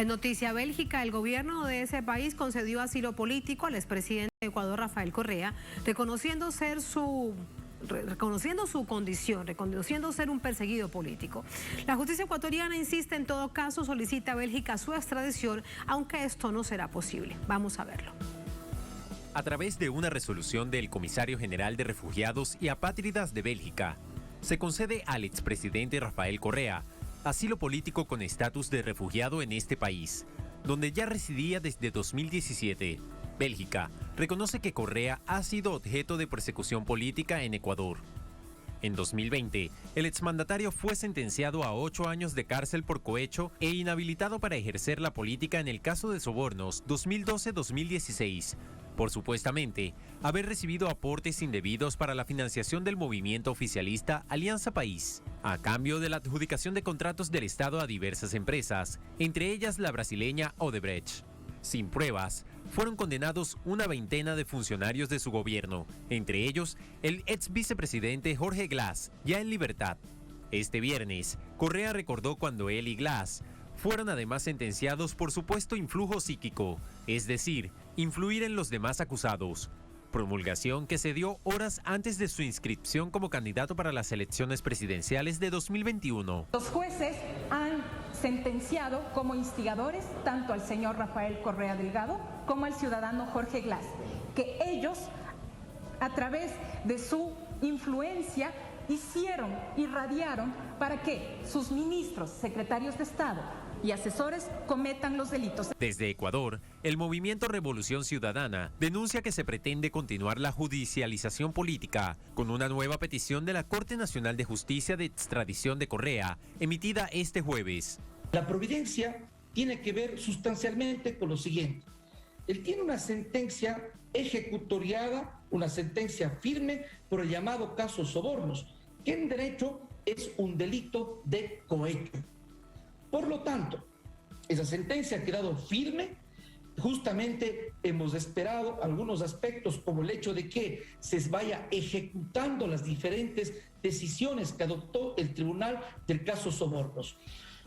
En noticia Bélgica, el gobierno de ese país concedió asilo político al expresidente de Ecuador, Rafael Correa, reconociendo su condición, reconociendo ser un perseguido político. La justicia ecuatoriana insiste en todo caso, solicita a Bélgica su extradición, aunque esto no será posible. Vamos a verlo. A través de una resolución del Comisario General de Refugiados y Apátridas de Bélgica, se concede al expresidente Rafael Correa asilo político con estatus de refugiado en este país, donde ya residía desde 2017. Bélgica reconoce que Correa ha sido objeto de persecución política en Ecuador. En 2020, el exmandatario fue sentenciado a 8 años de cárcel por cohecho e inhabilitado para ejercer la política en el caso de sobornos 2012-2016, por supuestamente haber recibido aportes indebidos para la financiación del movimiento oficialista Alianza País, a cambio de la adjudicación de contratos del Estado a diversas empresas, entre ellas la brasileña Odebrecht. Sin pruebas, fueron condenados una veintena de funcionarios de su gobierno, entre ellos el ex vicepresidente Jorge Glass, ya en libertad. Este viernes, Correa recordó cuando él y Glass fueron además sentenciados por supuesto influjo psíquico, es decir, influir en los demás acusados. Promulgación que se dio horas antes de su inscripción como candidato para las elecciones presidenciales de 2021. Los jueces han sentenciado como instigadores tanto al señor Rafael Correa Delgado como al ciudadano Jorge Glass, que ellos, a través de su influencia, irradiaron para que sus ministros, secretarios de Estado y asesores cometan los delitos. Desde Ecuador, el movimiento Revolución Ciudadana denuncia que se pretende continuar la judicialización política con una nueva petición de la Corte Nacional de Justicia de extradición de Correa, emitida este jueves. La providencia tiene que ver sustancialmente con lo siguiente. Él tiene una sentencia ejecutoriada, una sentencia firme por el llamado caso sobornos, que en derecho es un delito de cohecho. Por lo tanto, esa sentencia ha quedado firme. Justamente hemos esperado algunos aspectos como el hecho de que se vaya ejecutando las diferentes decisiones que adoptó el tribunal del caso sobornos.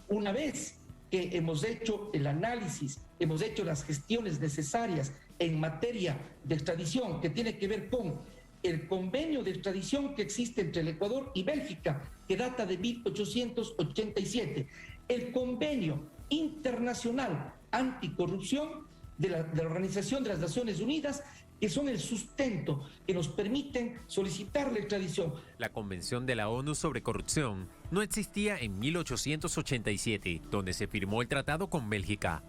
Una vez que hemos hecho el análisis, hemos hecho las gestiones necesarias en materia de extradición, que tiene que ver con el convenio de extradición que existe entre el Ecuador y Bélgica, que data de 1887, el convenio internacional anticorrupción de la Organización de las Naciones Unidas, que son el sustento que nos permiten solicitar la extradición. La Convención de la ONU sobre Corrupción no existía en 1887, donde se firmó el tratado con Bélgica.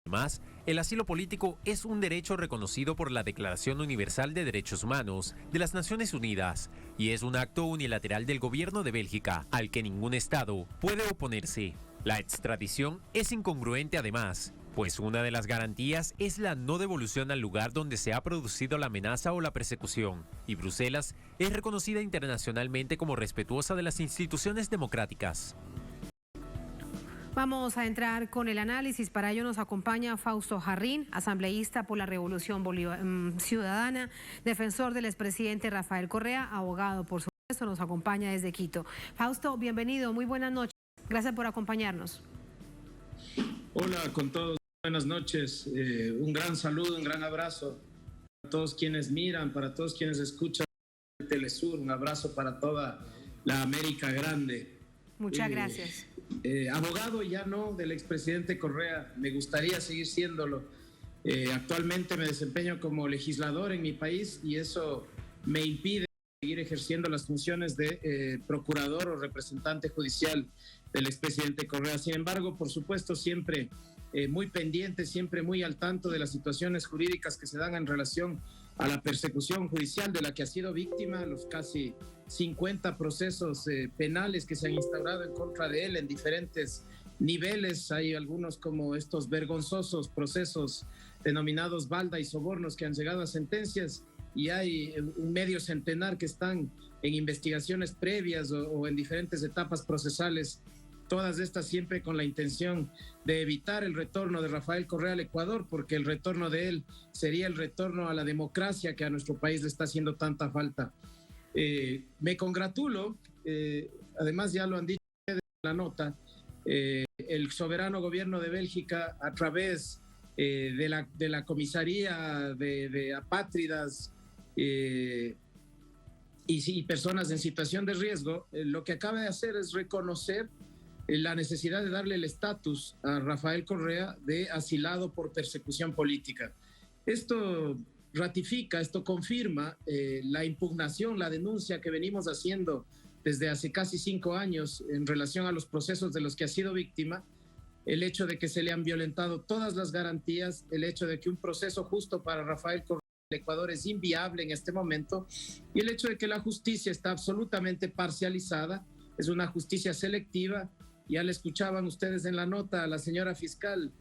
Además, el asilo político es un derecho reconocido por la Declaración Universal de Derechos Humanos de las Naciones Unidas y es un acto unilateral del gobierno de Bélgica al que ningún Estado puede oponerse. La extradición es incongruente además, pues una de las garantías es la no devolución al lugar donde se ha producido la amenaza o la persecución, y Bruselas es reconocida internacionalmente como respetuosa de las instituciones democráticas. Vamos a entrar con el análisis. Para ello nos acompaña Fausto Jarrín, asambleísta por la Revolución Ciudadana, defensor del expresidente Rafael Correa, abogado, por supuesto, nos acompaña desde Quito. Fausto, bienvenido, muy buenas noches. Gracias por acompañarnos. Hola con todos, buenas noches. Un gran saludo, un gran abrazo para todos quienes miran, para todos quienes escuchan Telesur. Un abrazo para toda la América Grande. Muchas gracias. Abogado ya no del expresidente Correa, me gustaría seguir siéndolo. Actualmente me desempeño como legislador en mi país y eso me impide seguir ejerciendo las funciones de procurador o representante judicial del expresidente Correa. Sin embargo, por supuesto, siempre muy pendiente, siempre muy al tanto de las situaciones jurídicas que se dan en relación a la persecución judicial de la que ha sido víctima, los casi 50 procesos penales que se han instaurado en contra de él en diferentes niveles. Hay algunos como estos vergonzosos procesos denominados balda y sobornos que han llegado a sentencias y hay un medio centenar que están en investigaciones previas o en diferentes etapas procesales. Todas estas siempre con la intención de evitar el retorno de Rafael Correa al Ecuador, porque el retorno de él sería el retorno a la democracia que a nuestro país le está haciendo tanta falta. Me congratulo, además ya lo han dicho en la nota, el soberano gobierno de Bélgica, a través de la comisaría de apátridas y personas en situación de riesgo, lo que acaba de hacer es reconocer la necesidad de darle el estatus a Rafael Correa de asilado por persecución política. Esto ratifica, esto confirma la impugnación, la denuncia que venimos haciendo desde hace casi 5 años en relación a los procesos de los que ha sido víctima, el hecho de que se le han violentado todas las garantías, el hecho de que un proceso justo para Rafael Correa en Ecuador es inviable en este momento, y el hecho de que la justicia está absolutamente parcializada, es una justicia selectiva. Ya le escuchaban ustedes en la nota a la señora fiscal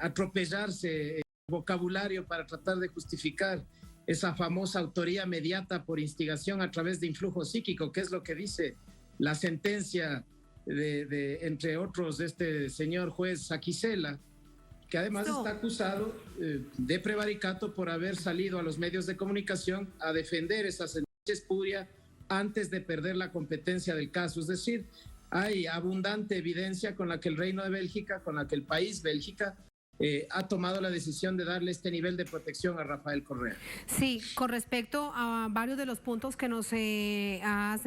atropellarse vocabulario para tratar de justificar esa famosa autoría mediata por instigación a través de influjo psíquico, que es lo que dice la sentencia entre otros, de este señor juez Saquicela, que además está acusado de prevaricato por haber salido a los medios de comunicación a defender esa sentencia espuria antes de perder la competencia del caso. Es decir, hay abundante evidencia con la que el Reino de Bélgica, con la que el país Bélgica, ha tomado la decisión de darle este nivel de protección a Rafael Correa. Sí, con respecto a varios de los puntos que nos has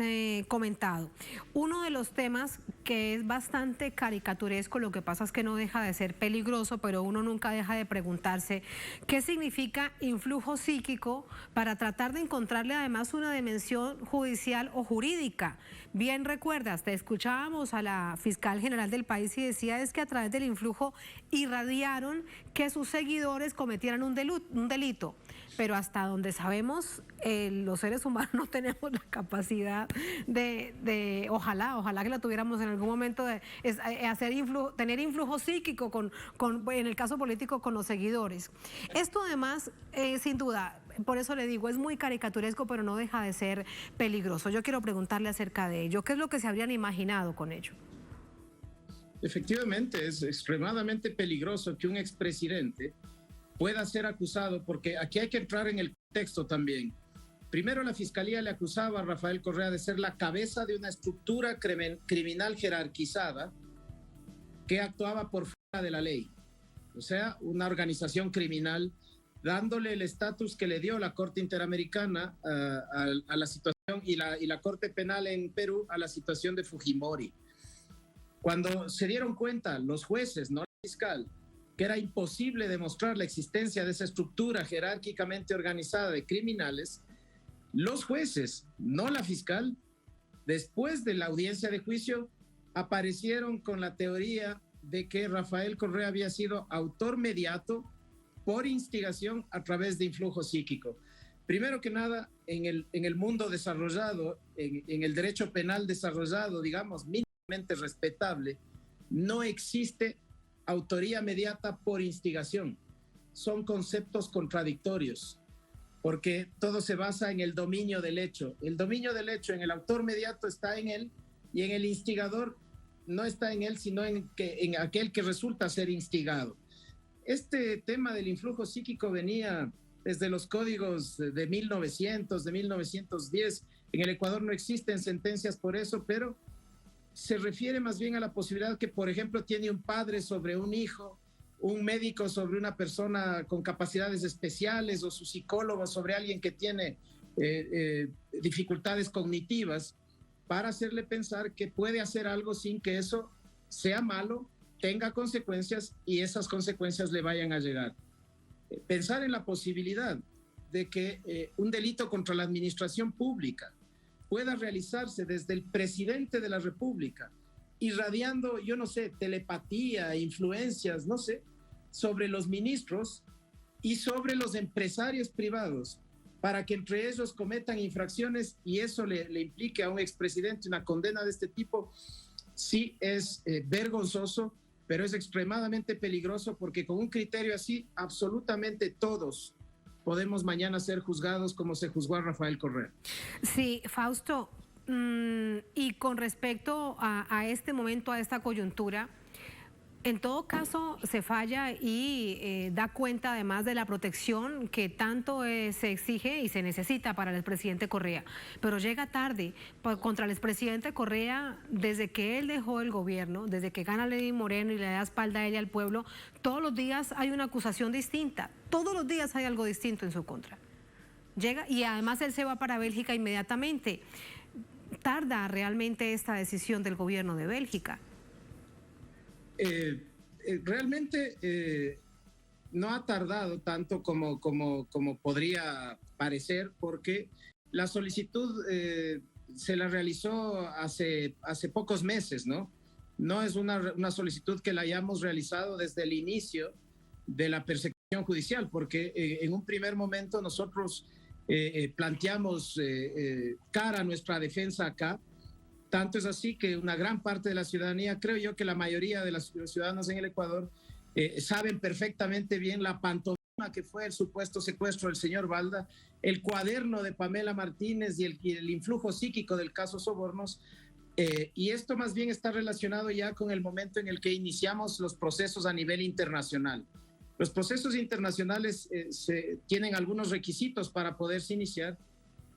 comentado. Uno de los temas que es bastante caricaturesco, lo que pasa es que no deja de ser peligroso, pero uno nunca deja de preguntarse qué significa influjo psíquico para tratar de encontrarle además una dimensión judicial o jurídica. Bien recuerdas, te escuchábamos a la fiscal general del país y decía es que a través del influjo irradiaron que sus seguidores cometieran un delito, pero hasta donde sabemos los seres humanos no tenemos la capacidad de ojalá que la tuviéramos en algún momento, de tener influjo psíquico en el caso político con los seguidores. Esto además, sin duda, por eso le digo, es muy caricaturesco, pero no deja de ser peligroso. Yo quiero preguntarle acerca de ello. ¿Qué es lo que se habrían imaginado con ello? Efectivamente, es extremadamente peligroso que un expresidente pueda ser acusado, porque aquí hay que entrar en el contexto también. Primero, la Fiscalía le acusaba a Rafael Correa de ser la cabeza de una estructura criminal jerarquizada que actuaba por fuera de la ley, o sea, una organización criminal, dándole el estatus que le dio la Corte Interamericana a la situación y la Corte Penal en Perú a la situación de Fujimori. Cuando se dieron cuenta los jueces, no la fiscal, que era imposible demostrar la existencia de esa estructura jerárquicamente organizada de criminales, los jueces, no la fiscal, después de la audiencia de juicio, aparecieron con la teoría de que Rafael Correa había sido autor mediato por instigación a través de influjo psíquico. Primero que nada, en el mundo desarrollado, en el derecho penal desarrollado, digamos, respetable, no existe autoría mediata por instigación. Son conceptos contradictorios, porque todo se basa en el dominio del hecho. El dominio del hecho en el autor mediato está en él, y en el instigador no está en él, sino en aquel que resulta ser instigado. Este tema del influjo psíquico venía desde los códigos de 1900, de 1910. En el Ecuador no existen sentencias por eso, pero se refiere más bien a la posibilidad que, por ejemplo, tiene un padre sobre un hijo, un médico sobre una persona con capacidades especiales, o su psicólogo sobre alguien que tiene dificultades cognitivas, para hacerle pensar que puede hacer algo sin que eso sea malo, tenga consecuencias y esas consecuencias le vayan a llegar. Pensar en la posibilidad de que un delito contra la administración pública pueda realizarse desde el presidente de la República, irradiando, yo no sé, telepatía, influencias, no sé, sobre los ministros y sobre los empresarios privados, para que entre ellos cometan infracciones y eso le implique a un expresidente una condena de este tipo, sí es vergonzoso, pero es extremadamente peligroso, porque con un criterio así, absolutamente todos podemos mañana ser juzgados como se juzgó a Rafael Correa. Sí, Fausto, y con respecto a este momento, a esta coyuntura, En todo caso, se falla y da cuenta además de la protección que tanto se exige y se necesita para el expresidente Correa, pero llega tarde contra el expresidente Correa desde que él dejó el gobierno, desde que gana Lenín Moreno y le da espalda a ella al pueblo. Todos los días hay una acusación distinta, todos los días hay algo distinto en su contra. Llega y además él se va para Bélgica inmediatamente. ¿Tarda realmente esta decisión del gobierno de Bélgica? Realmente no ha tardado tanto como podría parecer, porque la solicitud se la realizó hace pocos meses, ¿no? No es una solicitud que la hayamos realizado desde el inicio de la persecución judicial, porque en un primer momento nosotros planteamos cara a nuestra defensa acá. Tanto es así que una gran parte de la ciudadanía, creo yo que la mayoría de los ciudadanos en el Ecuador saben perfectamente bien la pantomima que fue el supuesto secuestro del señor Balda, el cuaderno de Pamela Martínez y el influjo psíquico del caso Sobornos. Y esto más bien está relacionado ya con el momento en el que iniciamos los procesos a nivel internacional. Los procesos internacionales tienen algunos requisitos para poderse iniciar.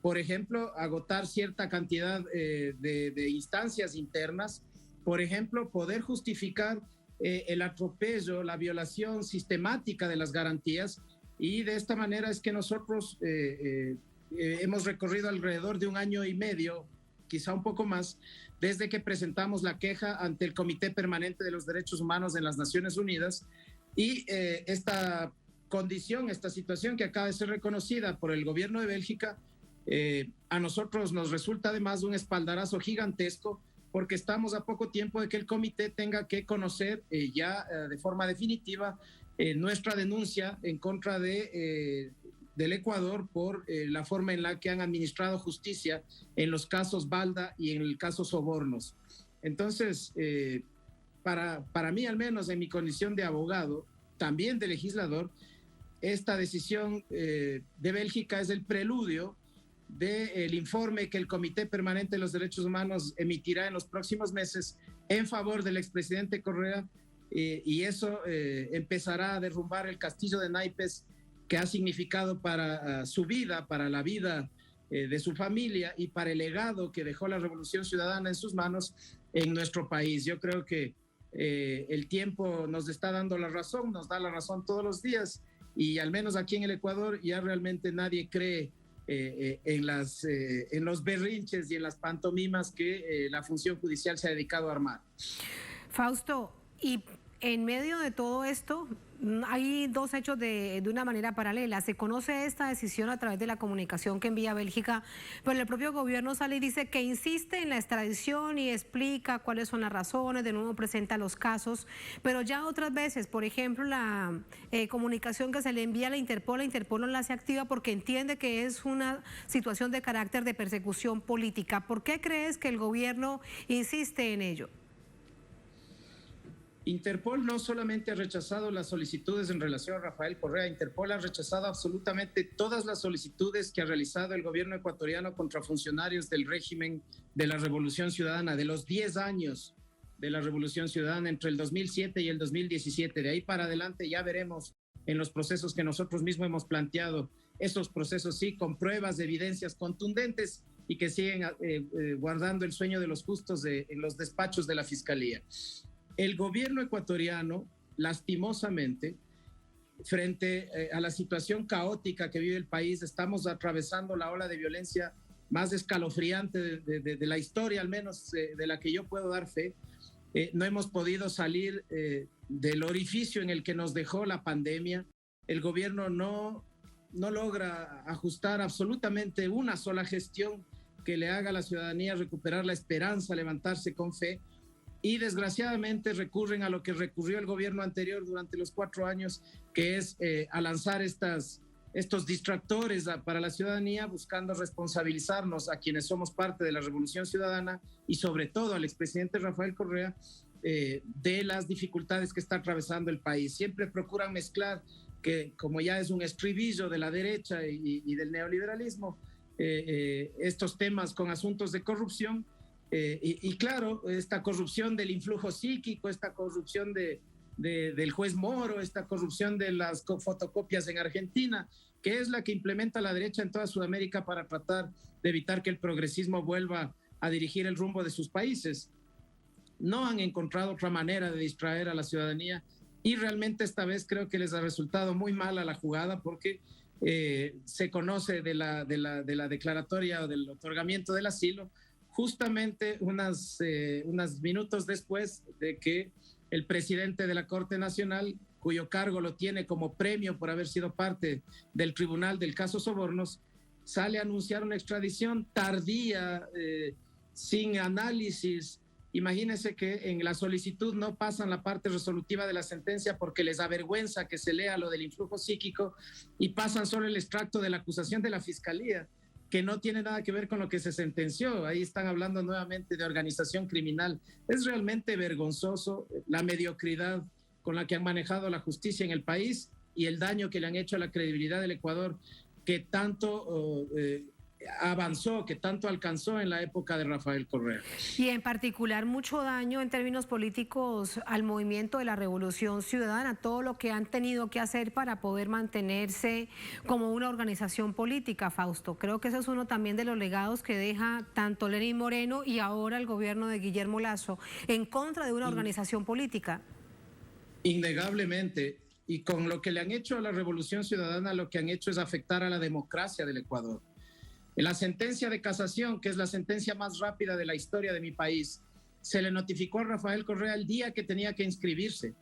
Por ejemplo, agotar cierta cantidad de instancias internas. Por ejemplo, poder justificar el atropello, la violación sistemática de las garantías. Y de esta manera es que nosotros hemos recorrido alrededor de 1 año y medio, quizá un poco más, desde que presentamos la queja ante el Comité Permanente de los Derechos Humanos de las Naciones Unidas. Y esta condición, esta situación que acaba de ser reconocida por el gobierno de Bélgica, a nosotros nos resulta además un espaldarazo gigantesco, porque estamos a poco tiempo de que el comité tenga que conocer ya de forma definitiva nuestra denuncia en contra del Ecuador por la forma en la que han administrado justicia en los casos Balda y en el caso Sobornos. Entonces, para mí, al menos en mi condición de abogado, también de legislador, esta decisión de Bélgica es el preludio del informe que el Comité Permanente de los Derechos Humanos emitirá en los próximos meses en favor del expresidente Correa, y eso empezará a derrumbar el castillo de naipes que ha significado para su vida, para la vida de su familia y para el legado que dejó la Revolución Ciudadana en sus manos en nuestro país. Yo creo que el tiempo nos está dando la razón, nos da la razón todos los días, y al menos aquí en el Ecuador ya realmente nadie cree en los berrinches y en las pantomimas que la función judicial se ha dedicado a armar. Fausto, y en medio de todo esto hay dos hechos de una manera paralela. Se conoce esta decisión a través de la comunicación que envía Bélgica, pero el propio gobierno sale y dice que insiste en la extradición y explica cuáles son las razones, de nuevo presenta los casos, pero ya otras veces, por ejemplo, la comunicación que se le envía a la Interpol no la hace activa porque entiende que es una situación de carácter de persecución política. ¿Por qué crees que el gobierno insiste en ello? Interpol no solamente ha rechazado las solicitudes en relación a Rafael Correa, Interpol ha rechazado absolutamente todas las solicitudes que ha realizado el gobierno ecuatoriano contra funcionarios del régimen de la Revolución Ciudadana, de los 10 años de la Revolución Ciudadana entre el 2007 y el 2017. De ahí para adelante ya veremos en los procesos que nosotros mismos hemos planteado, esos procesos sí, con pruebas, evidencias contundentes y que siguen guardando el sueño de los justos en los despachos de la Fiscalía. El gobierno ecuatoriano, lastimosamente, frente a la situación caótica que vive el país, estamos atravesando la ola de violencia más escalofriante de la historia, al menos de la que yo puedo dar fe. No hemos podido salir del orificio en el que nos dejó la pandemia. El gobierno no logra ajustar absolutamente una sola gestión que le haga a la ciudadanía recuperar la esperanza, levantarse con fe. Y desgraciadamente recurren a lo que recurrió el gobierno anterior durante los 4 años, que es a lanzar estos distractores para la ciudadanía, buscando responsabilizarnos a quienes somos parte de la Revolución Ciudadana y sobre todo al expresidente Rafael Correa de las dificultades que está atravesando el país. Siempre procuran mezclar, que como ya es un estribillo de la derecha y del neoliberalismo, estos temas con asuntos de corrupción. Y claro, esta corrupción del influjo psíquico, esta corrupción de del juez Moro, esta corrupción de las fotocopias en Argentina, que es la que implementa la derecha en toda Sudamérica para tratar de evitar que el progresismo vuelva a dirigir el rumbo de sus países. No han encontrado otra manera de distraer a la ciudadanía y realmente esta vez creo que les ha resultado muy mala la jugada porque se conoce de la declaratoria o del otorgamiento del asilo justamente unos minutos después de que el presidente de la Corte Nacional, cuyo cargo lo tiene como premio por haber sido parte del tribunal del caso Sobornos, sale a anunciar una extradición tardía, sin análisis. Imagínense que en la solicitud no pasan la parte resolutiva de la sentencia porque les avergüenza que se lea lo del influjo psíquico y pasan solo el extracto de la acusación de la fiscalía, que no tiene nada que ver con lo que se sentenció. Ahí están hablando nuevamente de organización criminal. Es realmente vergonzoso la mediocridad con la que han manejado la justicia en el país y el daño que le han hecho a la credibilidad del Ecuador, que tanto avanzó, que tanto alcanzó en la época de Rafael Correa. Y en particular mucho daño en términos políticos al movimiento de la Revolución Ciudadana, todo lo que han tenido que hacer para poder mantenerse como una organización política, Fausto. Creo que ese es uno también de los legados que deja tanto Lenín Moreno y ahora el gobierno de Guillermo Lasso en contra de una organización política. Innegablemente, y con lo que le han hecho a la Revolución Ciudadana, lo que han hecho es afectar a la democracia del Ecuador. En la sentencia de casación, que es la sentencia más rápida de la historia de mi país, se le notificó a Rafael Correa el día que tenía que inscribirse.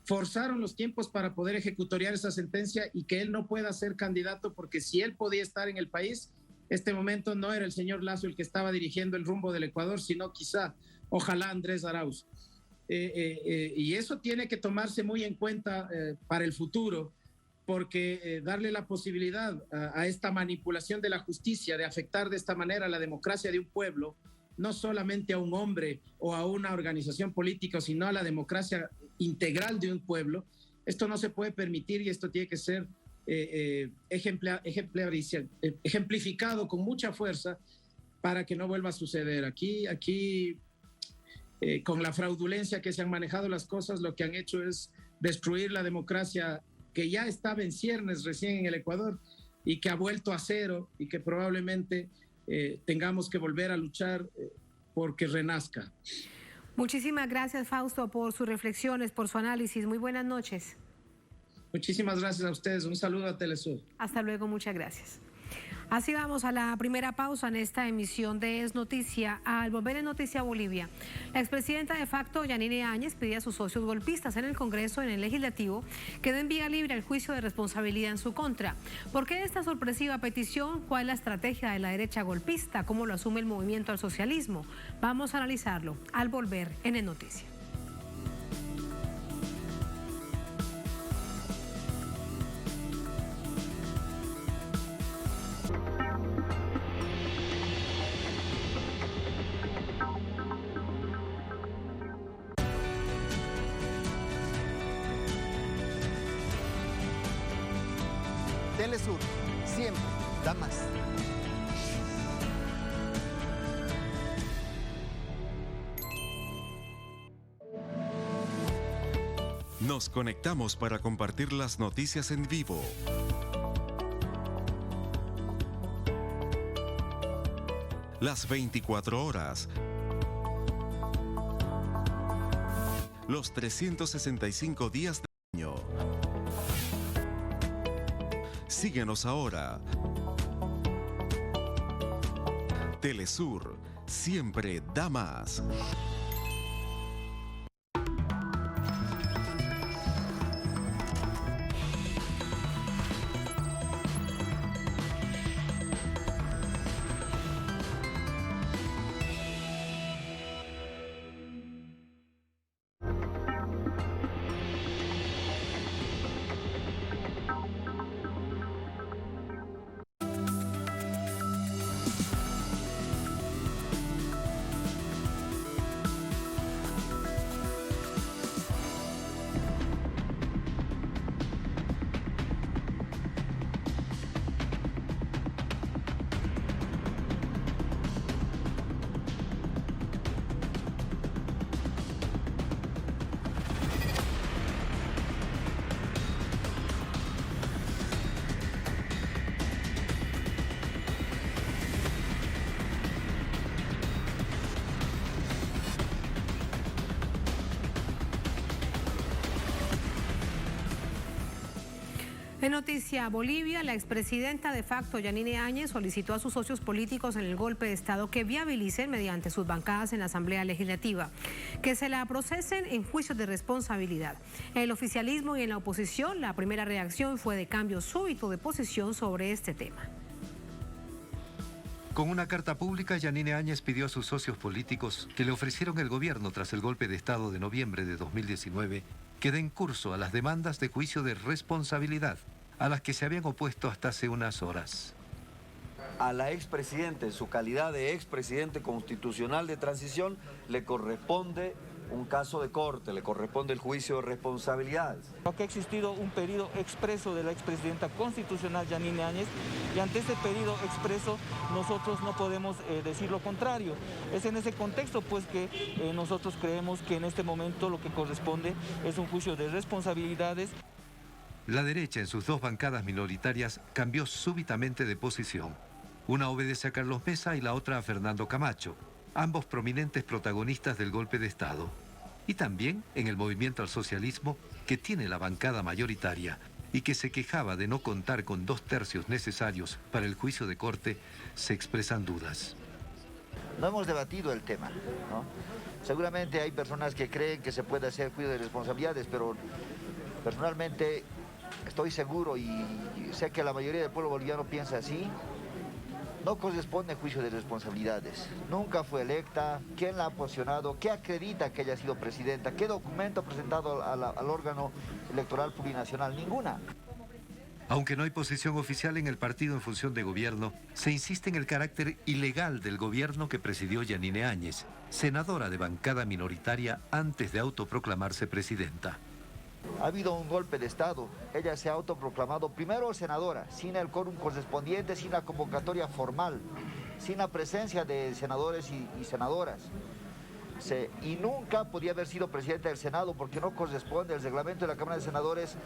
Forzaron los tiempos para poder ejecutoriar esa sentencia y que él no pueda ser candidato, porque si él podía estar en el país, este momento no era el señor Lasso el que estaba dirigiendo el rumbo del Ecuador, sino quizá, ojalá, Andrés Arauz. Y eso tiene que tomarse muy en cuenta para el futuro, porque darle la posibilidad a esta manipulación de la justicia de afectar de esta manera la democracia de un pueblo, no solamente a un hombre o a una organización política, sino a la democracia integral de un pueblo, esto no se puede permitir y esto tiene que ser ejemplificado con mucha fuerza para que no vuelva a suceder. Aquí con la fraudulencia que se han manejado las cosas, lo que han hecho es destruir la democracia que ya estaba en ciernes recién en el Ecuador y que ha vuelto a cero y que probablemente tengamos que volver a luchar porque renazca. Muchísimas gracias, Fausto, por sus reflexiones, por su análisis. Muy buenas noches. Muchísimas gracias a ustedes. Un saludo a Telesur. Hasta luego, muchas gracias. Así vamos a la primera pausa en esta emisión de Es Noticia. Al volver en Noticia Bolivia, la expresidenta de facto, Yanine Áñez, pidió a sus socios golpistas en el Congreso, en el Legislativo, que den vía libre al juicio de responsabilidad en su contra. ¿Por qué esta sorpresiva petición? ¿Cuál es la estrategia de la derecha golpista? ¿Cómo lo asume el movimiento al socialismo? Vamos a analizarlo al volver en Es Noticia. Telesur, siempre da más. Nos conectamos para compartir las noticias en vivo. Las 24 horas. Los 365 días del año. Síguenos ahora. Telesur, siempre da más. En Noticia Bolivia, la expresidenta de facto Yanine Áñez solicitó a sus socios políticos en el golpe de Estado que viabilicen mediante sus bancadas en la Asamblea Legislativa, que se la procesen en juicios de responsabilidad. En el oficialismo y en la oposición, la primera reacción fue de cambio súbito de posición sobre este tema. Con una carta pública, Yanine Áñez pidió a sus socios políticos que le ofrecieron el gobierno tras el golpe de Estado de noviembre de 2019 que den curso a las demandas de juicio de responsabilidad a las que se habían opuesto hasta hace unas horas. A la expresidenta, en su calidad de expresidente constitucional de transición, le corresponde un caso de corte, le corresponde el juicio de responsabilidades. Porque ha existido un pedido expreso de la expresidenta constitucional Yanine Áñez y ante ese pedido expreso nosotros no podemos decir lo contrario. Es en ese contexto pues que nosotros creemos que en este momento lo que corresponde es un juicio de responsabilidades. La derecha en sus dos bancadas minoritarias cambió súbitamente de posición. Una obedece a Carlos Mesa y la otra a Fernando Camacho, ambos prominentes protagonistas del golpe de Estado. Y también en el movimiento al socialismo, que tiene la bancada mayoritaria y que se quejaba de no contar con 2/3 necesarios para el juicio de corte, se expresan dudas. No hemos debatido el tema, ¿no? Seguramente hay personas que creen que se puede hacer juicio de responsabilidades, pero personalmente estoy seguro y sé que la mayoría del pueblo boliviano piensa así. No corresponde juicio de responsabilidades. Nunca fue electa. ¿Quién la ha posicionado? ¿Qué acredita que haya sido presidenta? ¿Qué documento ha presentado al órgano electoral plurinacional? Ninguna. Aunque no hay posición oficial en el partido en función de gobierno, se insiste en el carácter ilegal del gobierno que presidió Yanine Áñez, senadora de bancada minoritaria antes de autoproclamarse presidenta. Ha habido un golpe de Estado. Ella se ha autoproclamado primero senadora, sin el quórum correspondiente, sin la convocatoria formal, sin la presencia de senadores y senadoras. Y nunca podía haber sido presidenta del Senado porque no corresponde. El reglamento de la Cámara de Senadores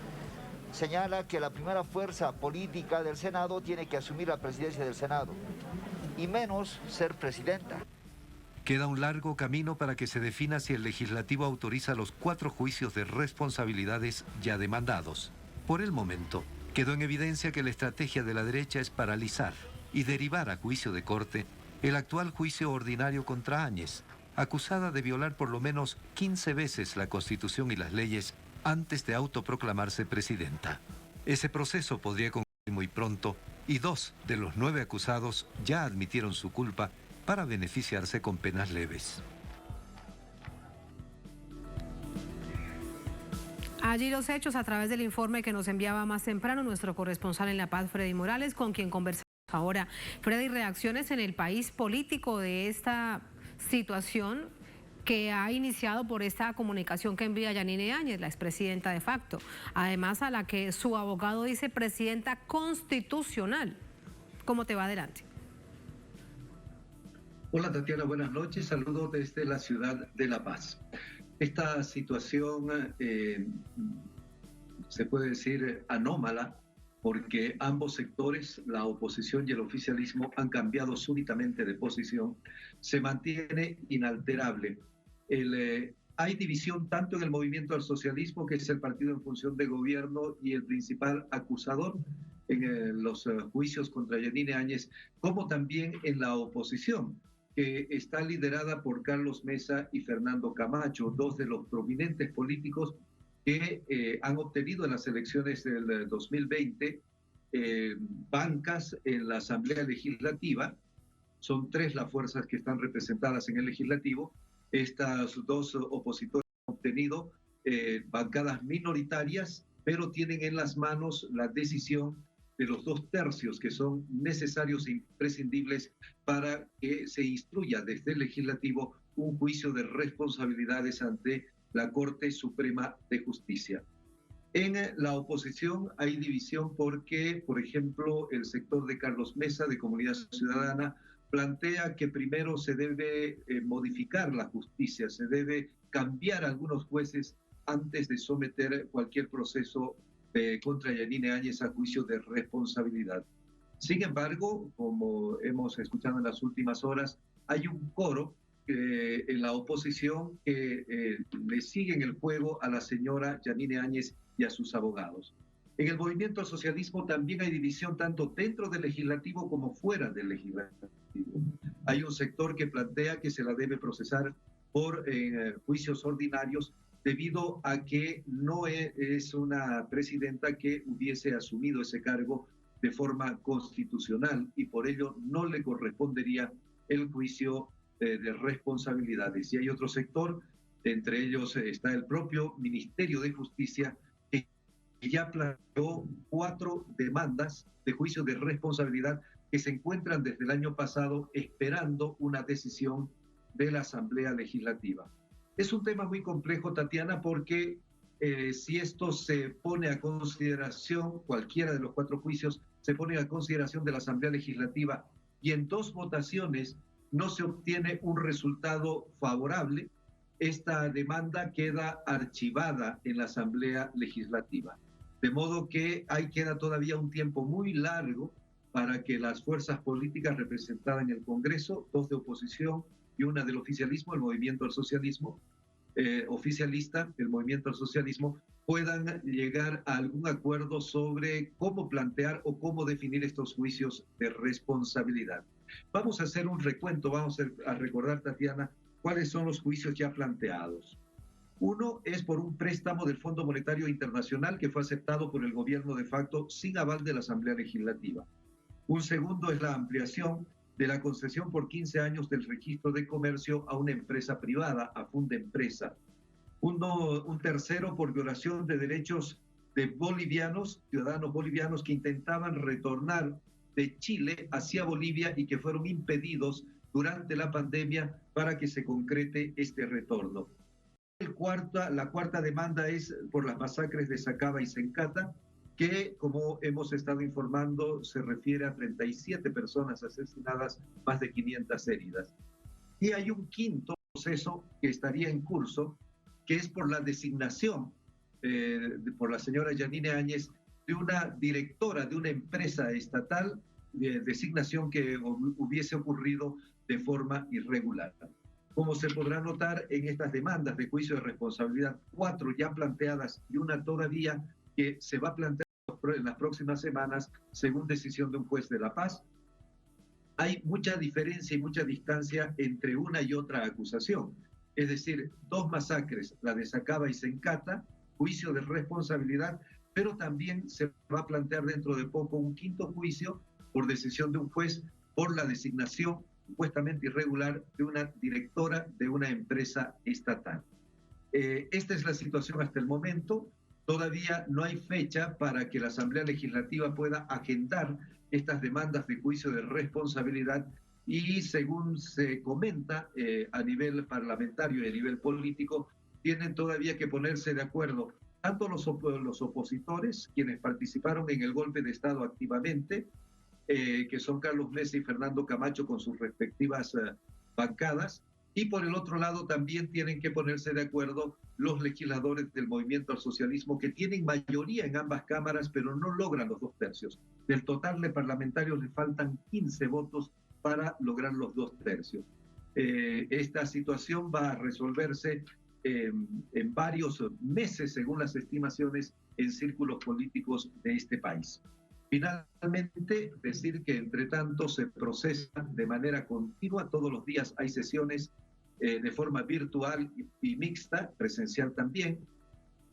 señala que la primera fuerza política del Senado tiene que asumir la presidencia del Senado, y menos ser presidenta. Queda un largo camino para que se defina si el legislativo autoriza los 4 juicios de responsabilidades ya demandados. Por el momento, quedó en evidencia que la estrategia de la derecha es paralizar y derivar a juicio de corte el actual juicio ordinario contra Áñez, acusada de violar por lo menos 15 veces la Constitución y las leyes antes de autoproclamarse presidenta. Ese proceso podría concluir muy pronto y 2 de los 9 acusados ya admitieron su culpa para beneficiarse con penas leves. Allí los hechos a través del informe que nos enviaba más temprano nuestro corresponsal en La Paz, Freddy Morales, con quien conversamos ahora. Freddy, reacciones en el país político de esta situación que ha iniciado por esta comunicación que envía Yanine Áñez, la expresidenta de facto, además a la que su abogado dice presidenta constitucional. ¿Cómo te va adelante? Hola Tatiana, buenas noches. Saludos desde la ciudad de La Paz. Esta situación se puede decir anómala porque ambos sectores, la oposición y el oficialismo, han cambiado súbitamente de posición. Se mantiene inalterable. Hay división tanto en el movimiento al socialismo, que es el partido en función de gobierno y el principal acusador en los juicios contra Yanine Áñez, como también en la oposición, que está liderada por Carlos Mesa y Fernando Camacho, 2 de los prominentes políticos que han obtenido en las elecciones del 2020 bancas en la Asamblea Legislativa. Son 3 las fuerzas que están representadas en el Legislativo. Estas 2 opositores han obtenido bancadas minoritarias, pero tienen en las manos la decisión de los 2/3 que son necesarios e imprescindibles para que se instruya desde el Legislativo un juicio de responsabilidades ante la Corte Suprema de Justicia. En la oposición hay división porque, por ejemplo, el sector de Carlos Mesa, de Comunidad Ciudadana, plantea que primero se debe modificar la justicia, se debe cambiar algunos jueces antes de someter cualquier proceso contra Yanine Áñez a juicio de responsabilidad. Sin embargo, como hemos escuchado en las últimas horas, hay un coro en la oposición que le siguen el juego a la señora Yanine Áñez y a sus abogados. En el movimiento al socialismo también hay división tanto dentro del legislativo como fuera del legislativo. Hay un sector que plantea que se la debe procesar por juicios ordinarios debido a que no es una presidenta que hubiese asumido ese cargo de forma constitucional y por ello no le correspondería el juicio de responsabilidades. Y hay otro sector, entre ellos está el propio Ministerio de Justicia, que ya planteó 4 demandas de juicio de responsabilidad que se encuentran desde el año pasado esperando una decisión de la Asamblea Legislativa. Es un tema muy complejo, Tatiana, porque si esto se pone a consideración, cualquiera de los 4 juicios se pone a consideración de la Asamblea Legislativa y en 2 votaciones no se obtiene un resultado favorable, esta demanda queda archivada en la Asamblea Legislativa. De modo que ahí queda todavía un tiempo muy largo para que las fuerzas políticas representadas en el Congreso, 2 de oposición y una del oficialismo, el movimiento al socialismo, oficialista, el movimiento al socialismo, puedan llegar a algún acuerdo sobre cómo plantear o cómo definir estos juicios de responsabilidad. Vamos a hacer un recuento, vamos a recordar, Tatiana, cuáles son los juicios ya planteados. Uno es por un préstamo del Fondo Monetario Internacional que fue aceptado por el gobierno de facto sin aval de la Asamblea Legislativa. Un segundo es la ampliación de la concesión por 15 años del registro de comercio a una empresa privada, a Fundempresa. Un tercero por violación de derechos de bolivianos, ciudadanos bolivianos que intentaban retornar de Chile hacia Bolivia y que fueron impedidos durante la pandemia para que se concrete este retorno. La cuarta demanda es por las masacres de Sacaba y Sencata, que, como hemos estado informando, se refiere a 37 personas asesinadas, más de 500 heridas. Y hay un quinto proceso que estaría en curso, que es por la designación por la señora Yanine Áñez de una directora de una empresa estatal, designación que hubiese ocurrido de forma irregular. Como se podrá notar en estas demandas de juicio de responsabilidad, 4 ya planteadas y una todavía que se va a plantear en las próximas semanas según decisión de un juez de La Paz, hay mucha diferencia y mucha distancia entre una y otra acusación. Es decir, 2 masacres, la de Sacaba y Sencata, juicio de responsabilidad, pero también se va a plantear dentro de poco un 5.º juicio por decisión de un juez por la designación supuestamente irregular de una directora de una empresa estatal. Esta es la situación hasta el momento. Todavía no hay fecha para que la Asamblea Legislativa pueda agendar estas demandas de juicio de responsabilidad y según se comenta a nivel parlamentario y a nivel político, tienen todavía que ponerse de acuerdo tanto los opositores, quienes participaron en el golpe de Estado activamente, que son Carlos Mesa y Fernando Camacho con sus respectivas bancadas, y por el otro lado también tienen que ponerse de acuerdo los legisladores del movimiento al socialismo que tienen mayoría en ambas cámaras pero no logran los 2 tercios. Del total de parlamentarios les faltan 15 votos para lograr los 2 tercios. Esta situación va a resolverse en varios meses según las estimaciones en círculos políticos de este país. Finalmente, decir que entre tanto se procesa de manera continua, todos los días hay sesiones de forma virtual y mixta, presencial también,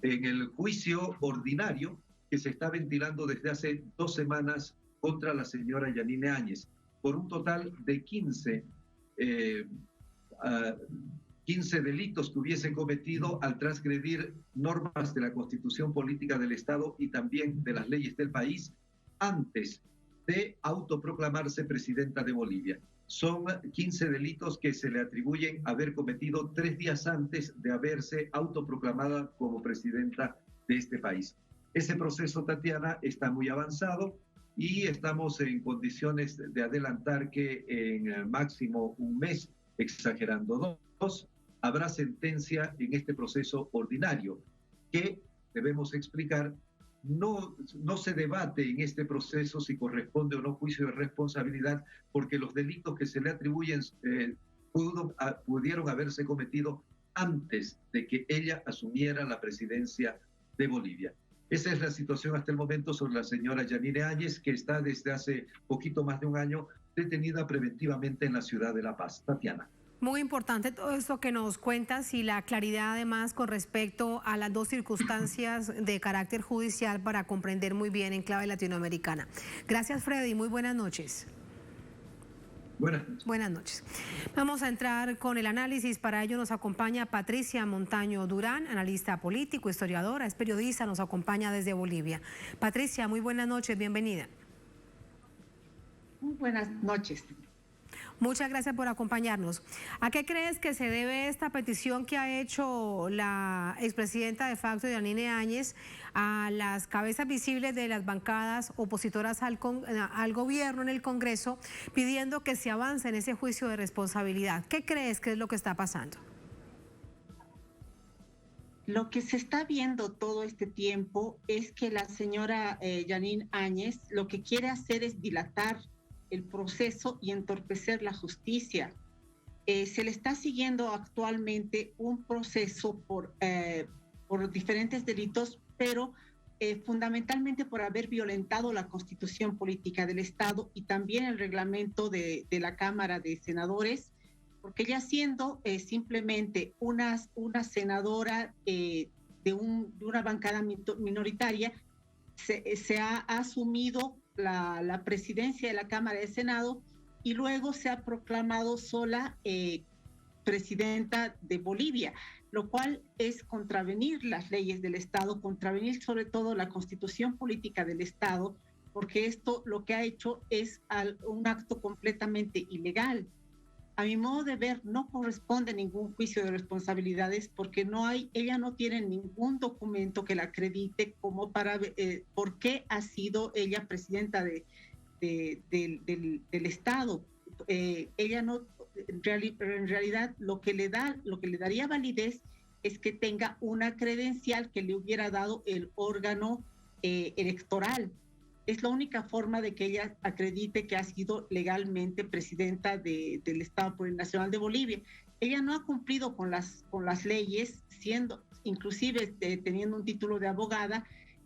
en el juicio ordinario que se está ventilando desde hace 2 semanas contra la señora Yanine Áñez, por un total de 15 delitos que hubiese cometido al transgredir normas de la Constitución Política del Estado y también de las leyes del país, antes de autoproclamarse presidenta de Bolivia. Son 15 delitos que se le atribuyen haber cometido 3 días antes de haberse autoproclamada como presidenta de este país. Ese proceso, Tatiana, está muy avanzado y estamos en condiciones de adelantar que en máximo un mes, exagerando 2, habrá sentencia en este proceso ordinario, que debemos explicar. No se debate en este proceso si corresponde o no juicio de responsabilidad, porque los delitos que se le atribuyen pudieron haberse cometido antes de que ella asumiera la presidencia de Bolivia. Esa es la situación hasta el momento sobre la señora Yanine Áñez, que está desde hace poquito más de un año detenida preventivamente en la ciudad de La Paz. Tatiana. Muy importante todo esto que nos cuentas y la claridad además con respecto a las dos circunstancias de carácter judicial para comprender muy bien en clave latinoamericana. Gracias, Freddy. Muy buenas noches. Buenas noches. Vamos a entrar con el análisis. Para ello nos acompaña Patricia Montaño Durán, analista político, historiadora, es periodista, nos acompaña desde Bolivia. Patricia, muy buenas noches, bienvenida. Muy buenas noches. Muchas gracias por acompañarnos. ¿A qué crees que se debe esta petición que ha hecho la expresidenta de facto, Yanine Áñez, a las cabezas visibles de las bancadas opositoras al gobierno en el Congreso, pidiendo que se avance en ese juicio de responsabilidad? ¿Qué crees que es lo que está pasando? Lo que se está viendo todo este tiempo es que la señora Yanine Áñez lo que quiere hacer es dilatar el proceso y entorpecer la justicia. Se le está siguiendo actualmente un proceso por diferentes delitos, pero fundamentalmente por haber violentado la Constitución Política del Estado y también el reglamento de la Cámara de Senadores, porque ella siendo simplemente una senadora de una bancada minoritaria, se ha asumido la presidencia de la Cámara de Senado y luego se ha proclamado sola presidenta de Bolivia, lo cual es contravenir las leyes del Estado, contravenir sobre todo la Constitución Política del Estado, porque esto lo que ha hecho es un acto completamente ilegal. A mi modo de ver, no corresponde ningún juicio de responsabilidades porque ella no tiene ningún documento que la acredite como para por qué ha sido ella presidenta del Estado. Ella no, en realidad, lo que le daría validez es que tenga una credencial que le hubiera dado el órgano electoral. Es la única forma de que ella acredite que ha sido legalmente presidenta del Estado Plurinacional de Bolivia. Ella no ha cumplido con las leyes, inclusive teniendo un título de abogada,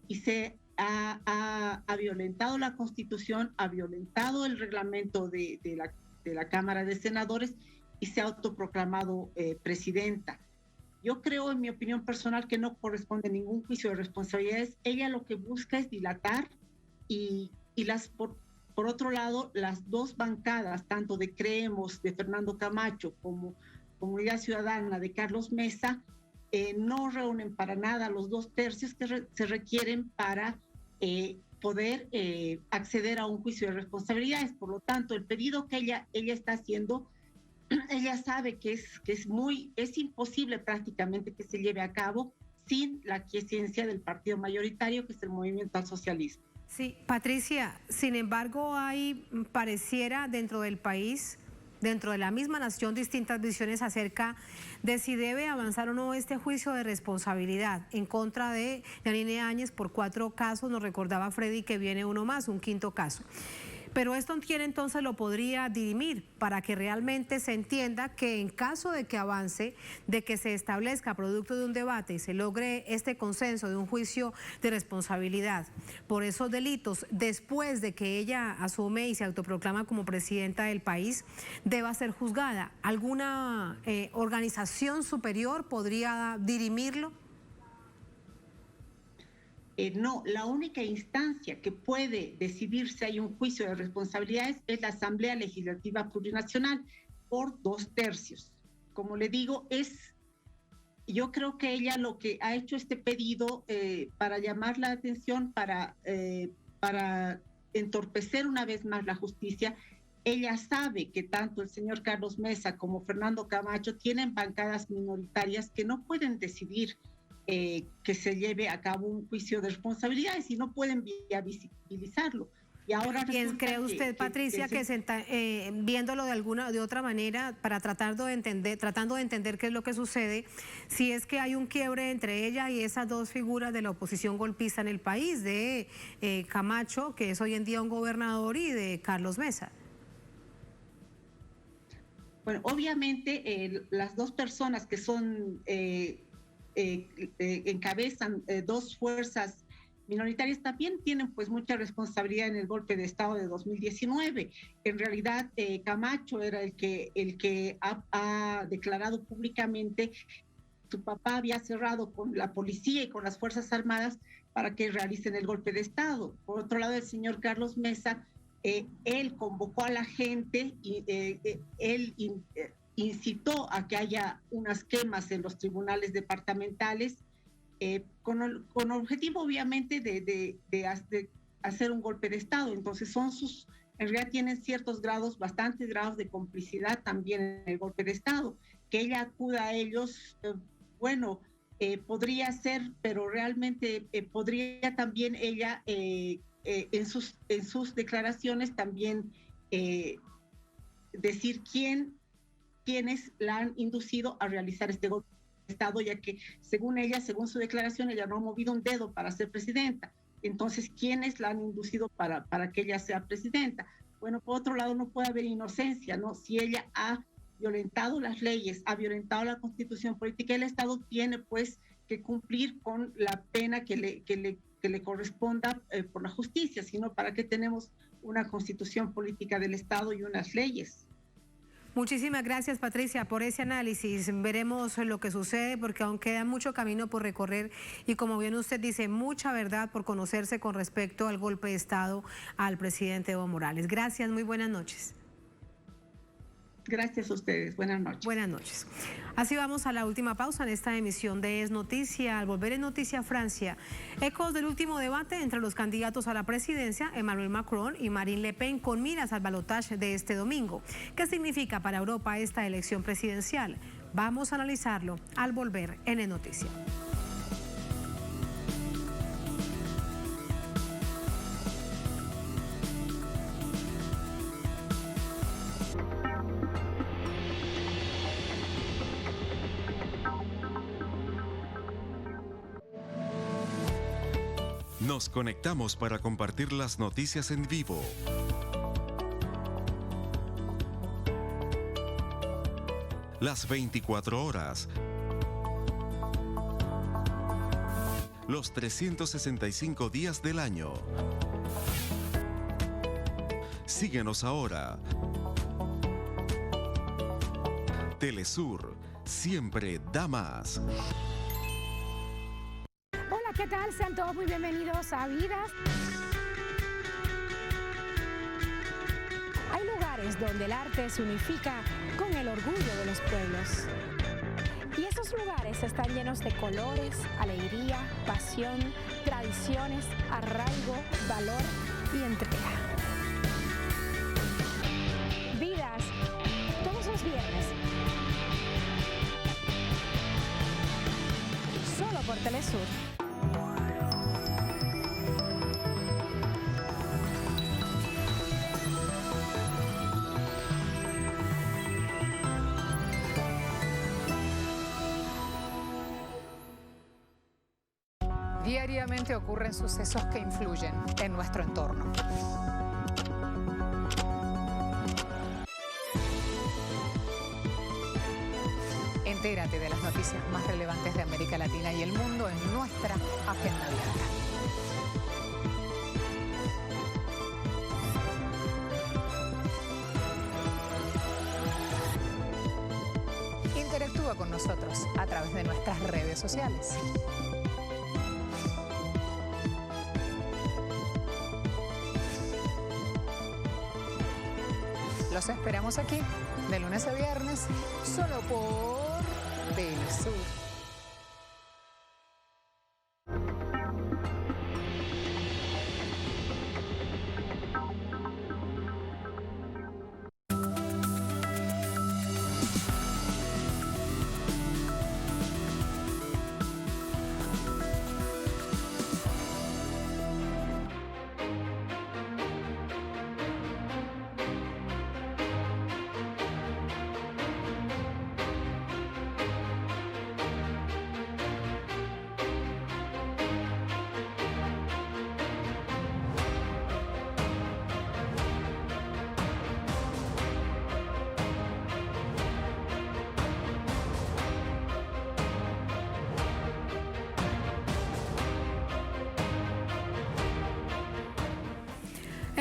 y se ha violentado la Constitución, ha violentado el reglamento de la Cámara de Senadores y se ha autoproclamado presidenta. Yo creo, en mi opinión personal, que no corresponde ningún juicio de responsabilidades. Ella lo que busca es dilatar y por otro lado, las dos bancadas, tanto de Creemos, de Fernando Camacho, como Comunidad Ciudadana de Carlos Mesa, no reúnen para nada los 2 tercios que se requieren para poder acceder a un juicio de responsabilidades. Por lo tanto, el pedido que ella está haciendo, ella sabe que es imposible prácticamente que se lleve a cabo sin la aquiescencia del partido mayoritario, que es el Movimiento al Socialismo. Sí, Patricia, sin embargo, pareciera dentro del país, dentro de la misma nación, distintas visiones acerca de si debe avanzar o no este juicio de responsabilidad en contra de Yanine Áñez por 4 casos. Nos recordaba Freddy que viene uno más, un 5º caso. Pero esto entonces lo podría dirimir para que realmente se entienda que en caso de que avance, de que se establezca producto de un debate y se logre este consenso de un juicio de responsabilidad por esos delitos, después de que ella asume y se autoproclama como presidenta del país, deba ser juzgada. ¿Alguna organización superior podría dirimirlo? No, la única instancia que puede decidir si hay un juicio de responsabilidades es la Asamblea Legislativa Plurinacional por 2 tercios. Como le digo, yo creo que ella lo que ha hecho este pedido para llamar la atención, para entorpecer una vez más la justicia. Ella sabe que tanto el señor Carlos Mesa como Fernando Camacho tienen bancadas minoritarias que no pueden decidir que se lleve a cabo un juicio de responsabilidades y no pueden visibilizarlo. Y ahora ¿cree usted, Patricia, viéndolo de otra manera, para tratando de entender qué es lo que sucede, si es que hay un quiebre entre ella y esas 2 figuras de la oposición golpista en el país, de Camacho, que es hoy en día un gobernador, y de Carlos Mesa? Bueno, obviamente las 2 personas que son encabezan 2 fuerzas minoritarias también tienen pues mucha responsabilidad en el golpe de Estado de 2019. En realidad Camacho era el que ha declarado públicamente su papá había cerrado con la policía y con las Fuerzas Armadas para que realicen el golpe de Estado. Por otro lado, el señor Carlos Mesa, él convocó a la gente y él incitó a que haya unas quemas en los tribunales departamentales con el objetivo, obviamente, de hacer un golpe de Estado. Entonces, en realidad tienen ciertos grados, bastantes grados de complicidad también en el golpe de Estado. Que ella acuda a ellos, podría ser, pero realmente podría también ella en sus declaraciones también decir quiénes la han inducido a realizar este golpe de Estado, ya que según su declaración, ella no ha movido un dedo para ser presidenta. Entonces, ¿quiénes la han inducido para que ella sea presidenta? Bueno, por otro lado, no puede haber inocencia, ¿no? Si ella ha violentado las leyes, ha violentado la Constitución política, el Estado tiene pues que cumplir con la pena que le corresponda por la justicia, sino para qué tenemos una Constitución política del Estado y unas leyes. Muchísimas gracias, Patricia, por ese análisis. Veremos lo que sucede porque aún queda mucho camino por recorrer y, como bien usted dice, mucha verdad por conocerse con respecto al golpe de Estado al presidente Evo Morales. Gracias, muy buenas noches. Gracias a ustedes. Buenas noches. Buenas noches. Así vamos a la última pausa en esta emisión de Es Noticia. Al volver en Noticia Francia, ecos del último debate entre los candidatos a la presidencia, Emmanuel Macron y Marine Le Pen, con miras al balotaje de este domingo. ¿Qué significa para Europa esta elección presidencial? Vamos a analizarlo al volver en Es Noticia. Nos conectamos para compartir las noticias en vivo. Las 24 horas. Los 365 días del año. Síguenos ahora. Telesur, siempre da más. ¿Qué tal? Sean todos muy bienvenidos a Vidas. Hay lugares donde el arte se unifica con el orgullo de los pueblos. Y esos lugares están llenos de colores, alegría, pasión, tradiciones, arraigo, valor y entrega. Vidas, todos los viernes. Solo por Telesur. Diariamente ocurren sucesos que influyen en nuestro entorno. Entérate de las noticias más relevantes de América Latina y el mundo en nuestra agenda abierta. Interactúa con nosotros a través de nuestras redes sociales. Los esperamos aquí, de lunes a viernes, solo por Telesur.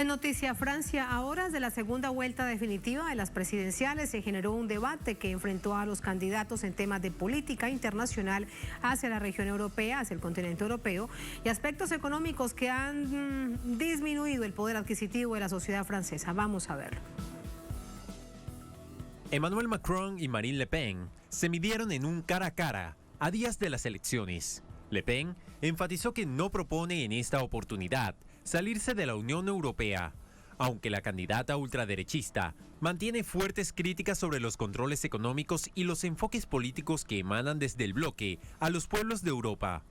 En Noticia Francia, a horas de la segunda vuelta definitiva de las presidenciales, se generó un debate que enfrentó a los candidatos en temas de política internacional hacia la región europea, hacia el continente europeo, y aspectos económicos que han disminuido el poder adquisitivo de la sociedad francesa. Vamos a verlo. Emmanuel Macron y Marine Le Pen se midieron en un cara a cara a días de las elecciones. Le Pen enfatizó que no propone en esta oportunidad salirse de la Unión Europea, aunque la candidata ultraderechista mantiene fuertes críticas sobre los controles económicos y los enfoques políticos que emanan desde el bloque a los pueblos de Europa.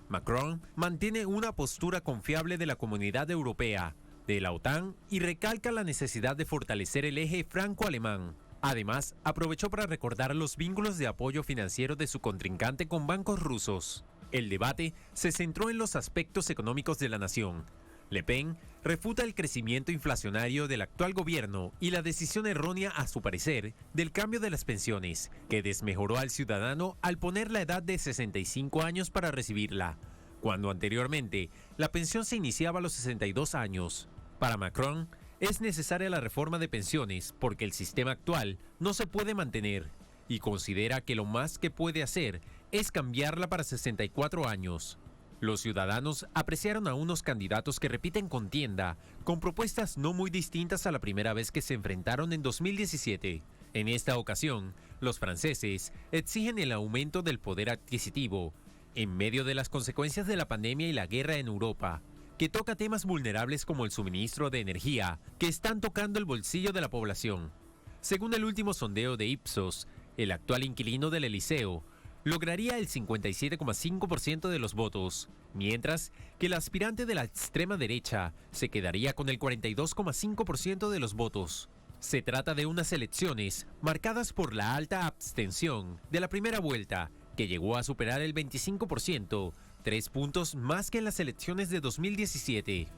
Macron mantiene una postura confiable de la Comunidad Europea, de la OTAN, y recalca la necesidad de fortalecer el eje franco-alemán. Además, aprovechó para recordar los vínculos de apoyo financiero de su contrincante con bancos rusos. El debate se centró en los aspectos económicos de la nación. Le Pen refuta el crecimiento inflacionario del actual gobierno y la decisión errónea, a su parecer, del cambio de las pensiones, que desmejoró al ciudadano al poner la edad de 65 años para recibirla, cuando anteriormente la pensión se iniciaba a los 62 años. Para Macron, es necesaria la reforma de pensiones porque el sistema actual no se puede mantener, y considera que lo más que puede hacer es cambiarla para 64 años. Los ciudadanos apreciaron a unos candidatos que repiten contienda, con propuestas no muy distintas a la primera vez que se enfrentaron en 2017. En esta ocasión, los franceses exigen el aumento del poder adquisitivo, en medio de las consecuencias de la pandemia y la guerra en Europa, que toca temas vulnerables como el suministro de energía, que están tocando el bolsillo de la población. Según el último sondeo de Ipsos, el actual inquilino del Eliseo lograría el 57,5% de los votos, mientras que el aspirante de la extrema derecha se quedaría con el 42,5% de los votos. Se trata de unas elecciones marcadas por la alta abstención de la primera vuelta, que llegó a superar el 25%, 3 puntos más que en las elecciones de 2017.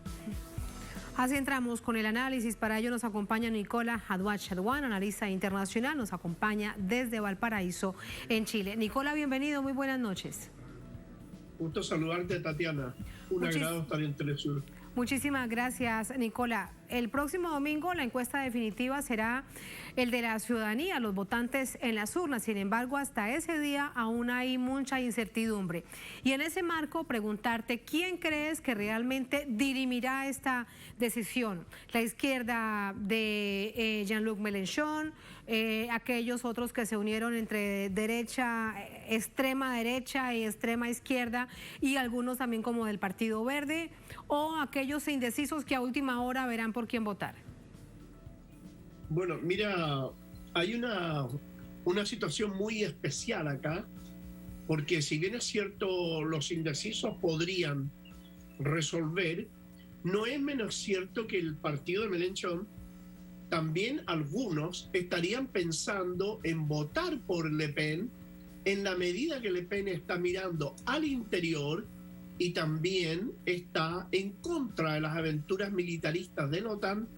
Así entramos con el análisis. Para ello nos acompaña Nicola Hadouad-Chadouan, analista internacional. Nos acompaña desde Valparaíso, en Chile. Nicola, bienvenido. Muy buenas noches. Gusto saludarte, Tatiana. Un agrado estar en Telesur. Muchísimas gracias, Nicola. El próximo domingo la encuesta definitiva será el de la ciudadanía, los votantes en las urnas. Sin embargo, hasta ese día aún hay mucha incertidumbre. Y en ese marco, preguntarte, ¿quién crees que realmente dirimirá esta decisión? ¿La izquierda de Jean-Luc Mélenchon? ¿Aquellos otros que se unieron entre extrema derecha y extrema izquierda, y algunos también como del Partido Verde? ¿O aquellos indecisos que a última hora verán por quién votar? Bueno, mira, hay una situación muy especial acá, porque si bien es cierto los indecisos podrían resolver, no es menos cierto que el partido de Mélenchon, también algunos estarían pensando en votar por Le Pen, en la medida que Le Pen está mirando al interior y también está en contra de las aventuras militaristas de la OTAN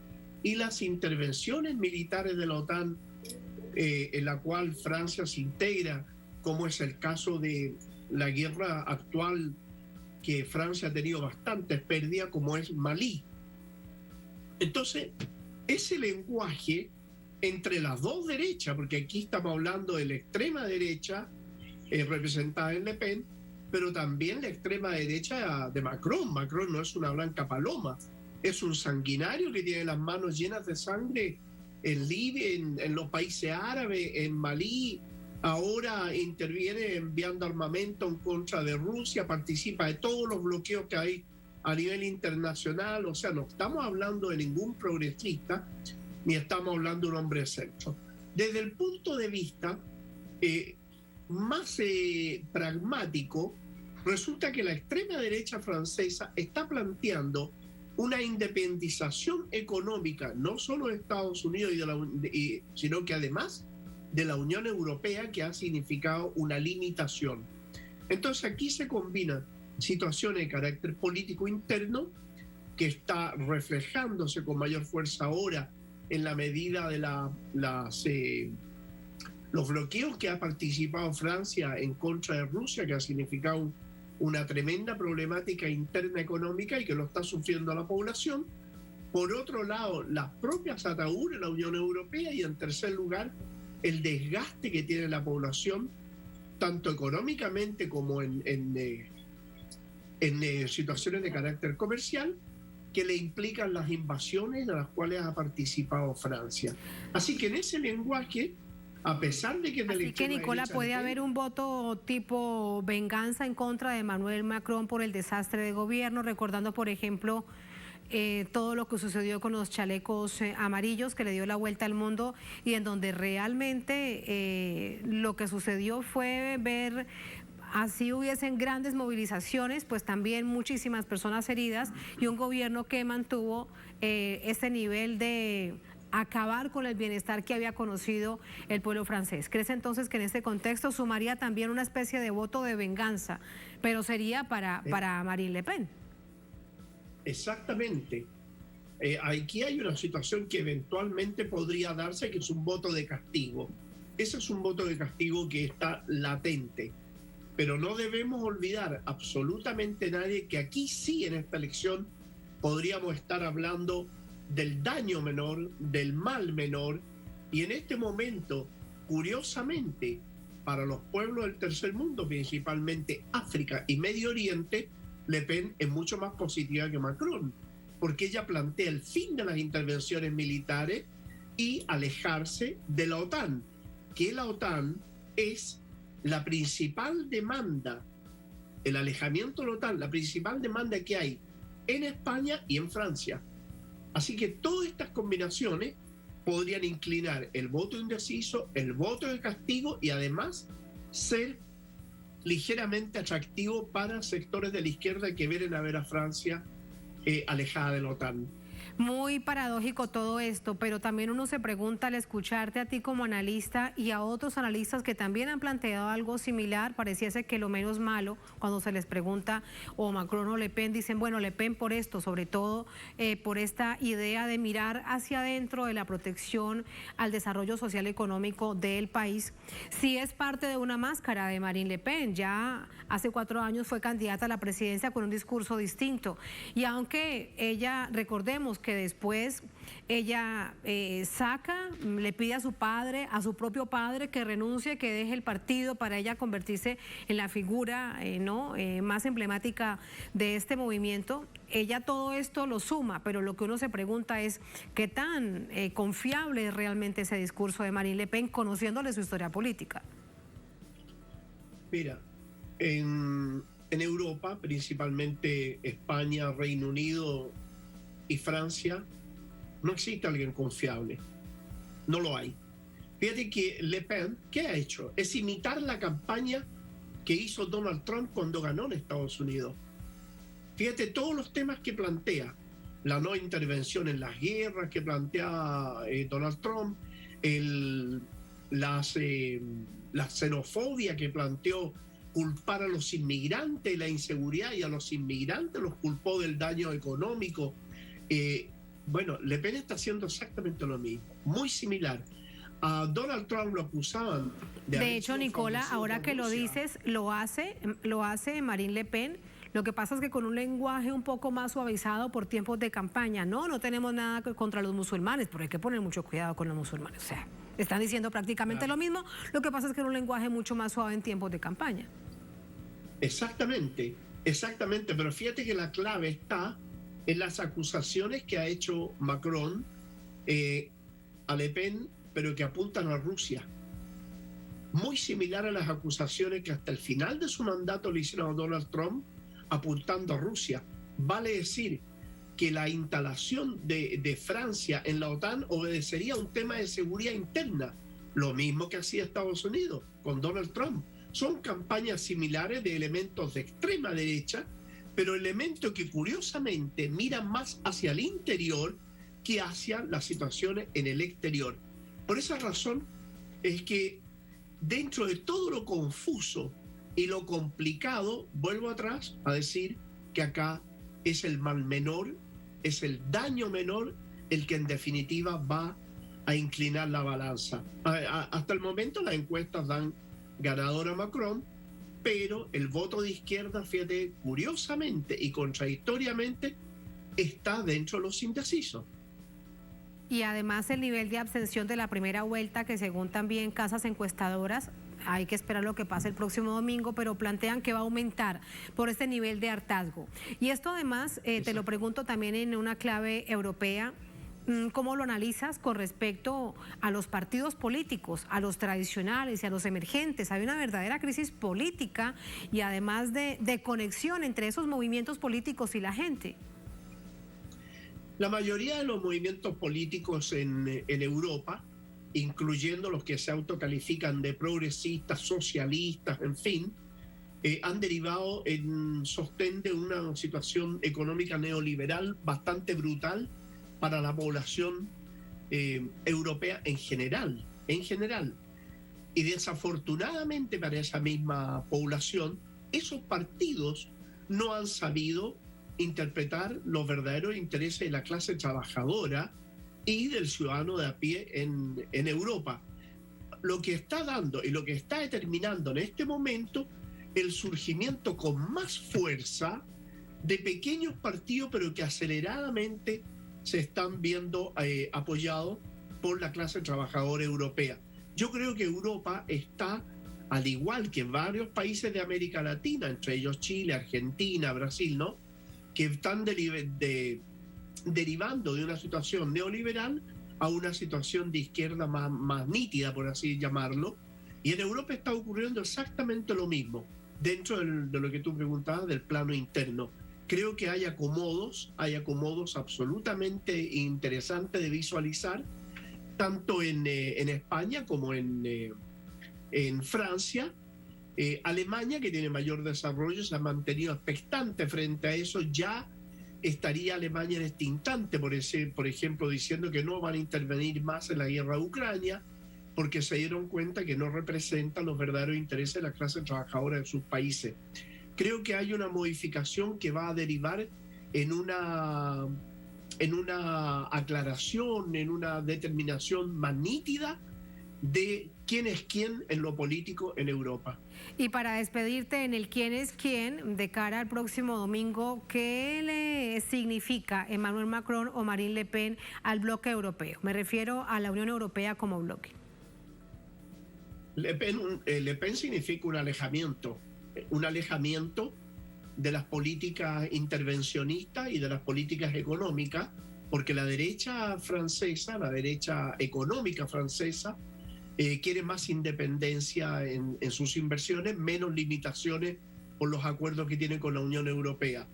y las intervenciones militares de la OTAN, en la cual Francia se integra, como es el caso de la guerra actual, que Francia ha tenido bastantes pérdidas, como es Malí. Entonces, ese lenguaje entre las dos derechas, porque aquí estamos hablando de la extrema derecha representada en Le Pen, pero también la extrema derecha de Macron. Macron no es una blanca paloma, es un sanguinario que tiene las manos llenas de sangre en Libia, en los países árabes, en Malí. Ahora interviene enviando armamento en contra de Rusia, participa de todos los bloqueos que hay a nivel internacional. O sea, no estamos hablando de ningún progresista, ni estamos hablando de un hombre de centro. Desde el punto de vista más pragmático, resulta que la extrema derecha francesa está planteando una independización económica, no solo de Estados Unidos, sino que además de la Unión Europea, que ha significado una limitación. Entonces aquí se combinan situaciones de carácter político interno, que está reflejándose con mayor fuerza ahora en la medida de los bloqueos que ha participado Francia en contra de Rusia, que ha significado una tremenda problemática interna económica y que lo está sufriendo la población. Por otro lado, las propias ataduras de la Unión Europea y en tercer lugar, el desgaste que tiene la población, tanto económicamente como en situaciones de carácter comercial, que le implican las invasiones en las cuales ha participado Francia. Así que en ese lenguaje, a pesar de que... Así que, Nicola, ¿puede haber un voto tipo venganza en contra de Emmanuel Macron por el desastre de gobierno? Recordando, por ejemplo, todo lo que sucedió con los chalecos amarillos, que le dio la vuelta al mundo, y en donde realmente lo que sucedió fue ver... Así hubiesen grandes movilizaciones, pues también muchísimas personas heridas y un gobierno que mantuvo ese nivel de acabar con el bienestar que había conocido el pueblo francés. ¿Crees entonces que en este contexto sumaría también una especie de voto de venganza, pero sería para Marine Le Pen? Exactamente. Aquí hay una situación que eventualmente podría darse, que es un voto de castigo. Ese es un voto de castigo que está latente. Pero no debemos olvidar absolutamente nadie que aquí sí, en esta elección, podríamos estar hablando del daño menor, del mal menor, y en este momento, curiosamente, para los pueblos del tercer mundo, principalmente África y Medio Oriente, Le Pen es mucho más positiva que Macron, porque ella plantea el fin de las intervenciones militares y alejarse de la OTAN, que la OTAN es la principal demanda, el alejamiento de la OTAN, la principal demanda que hay en España y en Francia. Así que todas estas combinaciones podrían inclinar el voto indeciso, el voto de castigo y además ser ligeramente atractivo para sectores de la izquierda que vienen a ver a Francia alejada de la OTAN. Muy paradójico todo esto, pero también uno se pregunta al escucharte a ti como analista y a otros analistas que también han planteado algo similar. Pareciese que lo menos malo cuando se les pregunta o Macron o Le Pen, dicen, bueno, Le Pen por esto, sobre todo por esta idea de mirar hacia adentro de la protección al desarrollo social y económico del país. Sí es parte de una máscara de Marine Le Pen, ya hace 4 años fue candidata a la presidencia con un discurso distinto y aunque ella, recordemos que después ella le pide a su padre, a su propio padre, que renuncie, que deje el partido para ella convertirse en la figura más emblemática de este movimiento. Ella todo esto lo suma, pero lo que uno se pregunta es qué tan confiable es realmente ese discurso de Marine Le Pen, conociéndole su historia política. Mira, en Europa, principalmente España, Reino Unido y Francia, no existe alguien confiable. No lo hay. Fíjate que Le Pen, ¿qué ha hecho? Es imitar la campaña que hizo Donald Trump cuando ganó en Estados Unidos. Fíjate todos los temas que plantea. La no intervención en las guerras que plantea Donald Trump, la xenofobia que planteó, culpar a los inmigrantes, la inseguridad, y a los inmigrantes los culpó del daño económico. Bueno, Le Pen está haciendo exactamente lo mismo, muy similar. A Donald Trump lo acusaban de hecho, Nicola, ahora que lo dices, lo hace Marine Le Pen. Lo que pasa es que con un lenguaje un poco más suavizado por tiempos de campaña. No tenemos nada contra los musulmanes, pero hay que poner mucho cuidado con los musulmanes. O sea, están diciendo prácticamente lo mismo. Lo que pasa es que en un lenguaje mucho más suave en tiempos de campaña. Exactamente, pero fíjate que la clave está en las acusaciones que ha hecho Macron a Le Pen, pero que apuntan a Rusia. Muy similar a las acusaciones que hasta el final de su mandato le hicieron a Donald Trump, apuntando a Rusia. Vale decir que la instalación de Francia en la OTAN obedecería a un tema de seguridad interna, lo mismo que hacía Estados Unidos con Donald Trump. Son campañas similares de elementos de extrema derecha, pero elementos que curiosamente miran más hacia el interior que hacia las situaciones en el exterior. Por esa razón es que dentro de todo lo confuso y lo complicado, vuelvo atrás a decir que acá es el mal menor, es el daño menor el que en definitiva va a inclinar la balanza. Hasta el momento las encuestas dan ganador a Macron, pero el voto de izquierda, fíjate, curiosamente y contradictoriamente, está dentro de los indecisos. Y además el nivel de abstención de la primera vuelta, que según también casas encuestadoras, hay que esperar lo que pase el próximo domingo, pero plantean que va a aumentar por este nivel de hartazgo. Y esto además, te lo pregunto también en una clave europea, ¿cómo lo analizas con respecto a los partidos políticos, a los tradicionales y a los emergentes? Hay una verdadera crisis política y además de conexión entre esos movimientos políticos y la gente. La mayoría de los movimientos políticos en Europa, incluyendo los que se autocalifican de progresistas, socialistas, en fin, han derivado en sostén de una situación económica neoliberal bastante brutal para la población europea en general. Y desafortunadamente para esa misma población, esos partidos no han sabido interpretar los verdaderos intereses de la clase trabajadora y del ciudadano de a pie en Europa. Lo que está dando y lo que está determinando en este momento el surgimiento con más fuerza de pequeños partidos, pero que aceleradamente se están viendo apoyados por la clase trabajadora europea. Yo creo que Europa está, al igual que varios países de América Latina, entre ellos Chile, Argentina, Brasil, ¿no?, que están derivando de una situación neoliberal a una situación de izquierda más nítida, por así llamarlo. Y en Europa está ocurriendo exactamente lo mismo, dentro de lo que tú preguntabas del plano interno. Creo que hay acomodos absolutamente interesantes de visualizar, tanto en España como en Francia. Alemania, que tiene mayor desarrollo, se ha mantenido expectante frente a eso. Ya estaría Alemania en este instante, por ejemplo, diciendo que no van a intervenir más en la guerra de Ucrania, porque se dieron cuenta que no representan los verdaderos intereses de la clase trabajadora de sus países. Creo que hay una modificación que va a derivar en una aclaración, en una determinación más nítida de quién es quién en lo político en Europa. Y para despedirte en el quién es quién, de cara al próximo domingo, ¿qué le significa Emmanuel Macron o Marine Le Pen al bloque europeo? Me refiero a la Unión Europea como bloque. Le Pen significa un alejamiento de las políticas intervencionistas y de las políticas económicas, porque la derecha francesa, la derecha económica francesa, quiere más independencia en sus inversiones, menos limitaciones por los acuerdos que tiene con la Unión Europea.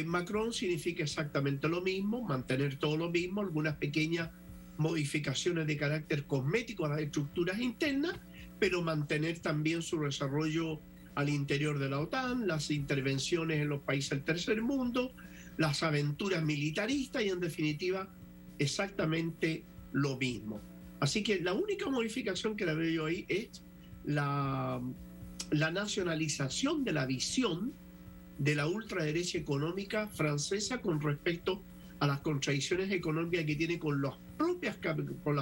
Macron significa exactamente lo mismo, mantener todo lo mismo, algunas pequeñas modificaciones de carácter cosmético a las estructuras internas, pero mantener también su desarrollo al interior de la OTAN, las intervenciones en los países del tercer mundo, las aventuras militaristas y, en definitiva, exactamente lo mismo. Así que la única modificación que la veo yo ahí es la nacionalización de la visión de la ultraderecha económica francesa con respecto a las contradicciones económicas que tiene con las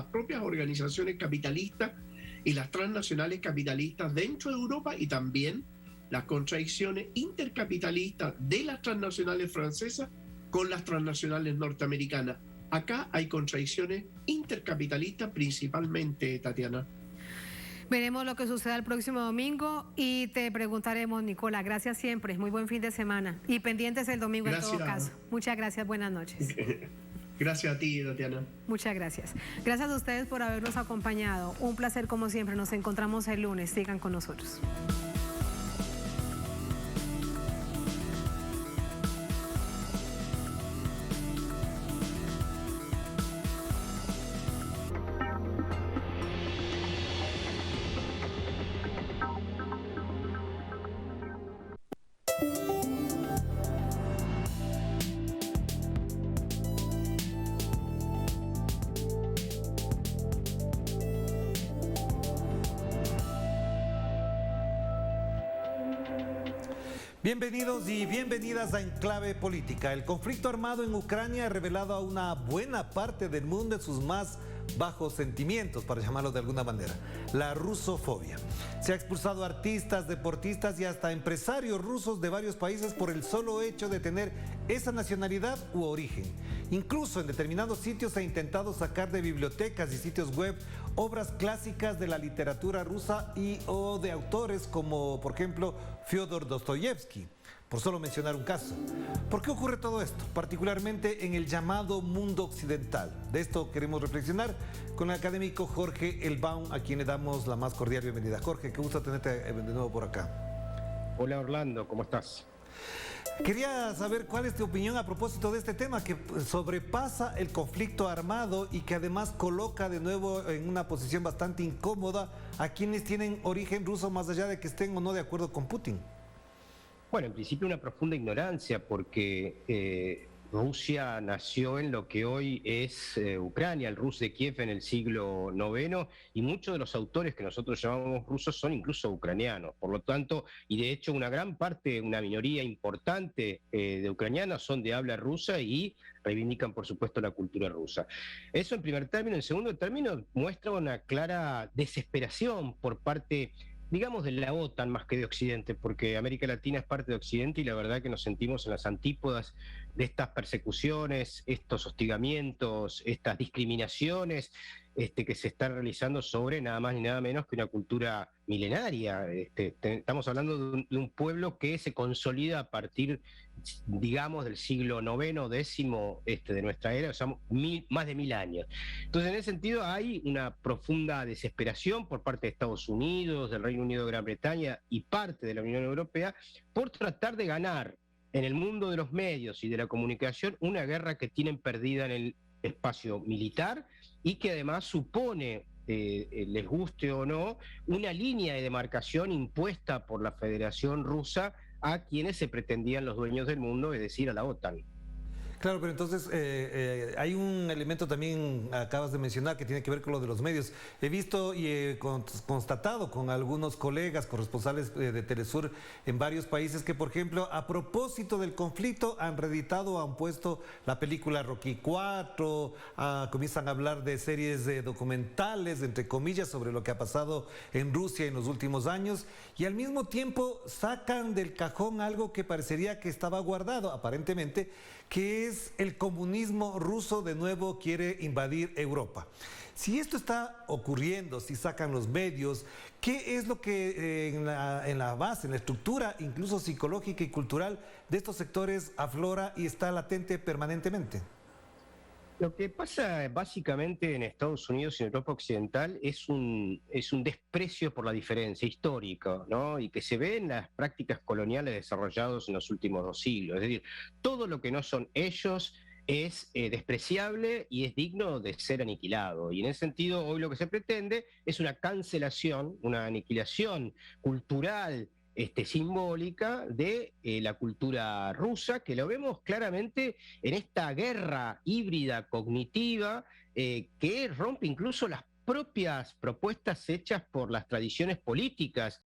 propias organizaciones capitalistas y las transnacionales capitalistas dentro de Europa, y también las contradicciones intercapitalistas de las transnacionales francesas con las transnacionales norteamericanas. Acá hay contradicciones intercapitalistas principalmente, Tatiana. Veremos lo que suceda el próximo domingo y te preguntaremos, Nicola. Gracias siempre, muy buen fin de semana. Y pendientes el domingo. Gracias. En todo caso. Muchas gracias, buenas noches. Gracias a ti, Tatiana. Muchas gracias. Gracias a ustedes por habernos acompañado. Un placer como siempre. Nos encontramos el lunes. Sigan con nosotros. Bienvenidos y bienvenidas a Enclave Política. El conflicto armado en Ucrania ha revelado a una buena parte del mundo en sus más bajos sentimientos, para llamarlo de alguna manera, la rusofobia. Se ha expulsado a artistas, deportistas y hasta empresarios rusos de varios países por el solo hecho de tener esa nacionalidad u origen. Incluso en determinados sitios se ha intentado sacar de bibliotecas y sitios web obras clásicas de la literatura rusa o de autores como, por ejemplo, Fyodor Dostoyevsky, por solo mencionar un caso. ¿Por qué ocurre todo esto? Particularmente en el llamado mundo occidental. De esto queremos reflexionar con el académico Jorge Elbaum, a quien le damos la más cordial bienvenida. Jorge, qué gusto tenerte de nuevo por acá. Hola Orlando, ¿cómo estás? Quería saber cuál es tu opinión a propósito de este tema que sobrepasa el conflicto armado y que además coloca de nuevo en una posición bastante incómoda a quienes tienen origen ruso, más allá de que estén o no de acuerdo con Putin. Bueno, en principio una profunda ignorancia porque Rusia nació en lo que hoy es Ucrania, el Rus de Kiev en el siglo IX, y muchos de los autores que nosotros llamamos rusos son incluso ucranianos. Por lo tanto, y de hecho una gran parte, una minoría importante de ucranianos son de habla rusa y reivindican por supuesto la cultura rusa. Eso en primer término. En segundo término muestra una clara desesperación por parte, digamos, de la OTAN más que de Occidente, porque América Latina es parte de Occidente y la verdad que nos sentimos en las antípodas de estas persecuciones, estos hostigamientos, estas discriminaciones que se están realizando sobre nada más ni nada menos que una cultura milenaria. Estamos hablando de un pueblo que se consolida a partir, digamos, del siglo IX, décimo de nuestra era, o sea, más de 1000 años. Entonces, en ese sentido, hay una profunda desesperación por parte de Estados Unidos, del Reino Unido de Gran Bretaña y parte de la Unión Europea por tratar de ganar en el mundo de los medios y de la comunicación una guerra que tienen perdida en el espacio militar y que además supone, les guste o no, una línea de demarcación impuesta por la Federación Rusa a quienes se pretendían los dueños del mundo, es decir, a la OTAN. Claro, pero entonces hay un elemento también, acabas de mencionar, que tiene que ver con lo de los medios. He visto y he constatado con algunos colegas corresponsales de Telesur en varios países que, por ejemplo, a propósito del conflicto han reeditado, han puesto la película Rocky IV, comienzan a hablar de series documentales, entre comillas, sobre lo que ha pasado en Rusia en los últimos años, y al mismo tiempo sacan del cajón algo que parecería que estaba guardado, aparentemente, que es el comunismo ruso de nuevo quiere invadir Europa. Si esto está ocurriendo, si sacan los medios, ¿qué es lo que en la base, en la estructura, incluso psicológica y cultural de estos sectores aflora y está latente permanentemente? Lo que pasa básicamente en Estados Unidos y en Europa Occidental es un desprecio por la diferencia histórica, ¿no? Y que se ve en las prácticas coloniales desarrolladas en los últimos 2 siglos. Es decir, todo lo que no son ellos es despreciable y es digno de ser aniquilado. Y en ese sentido, hoy lo que se pretende es una cancelación, una aniquilación cultural, simbólica de la cultura rusa, que lo vemos claramente en esta guerra híbrida cognitiva que rompe incluso las propias propuestas hechas por las tradiciones políticas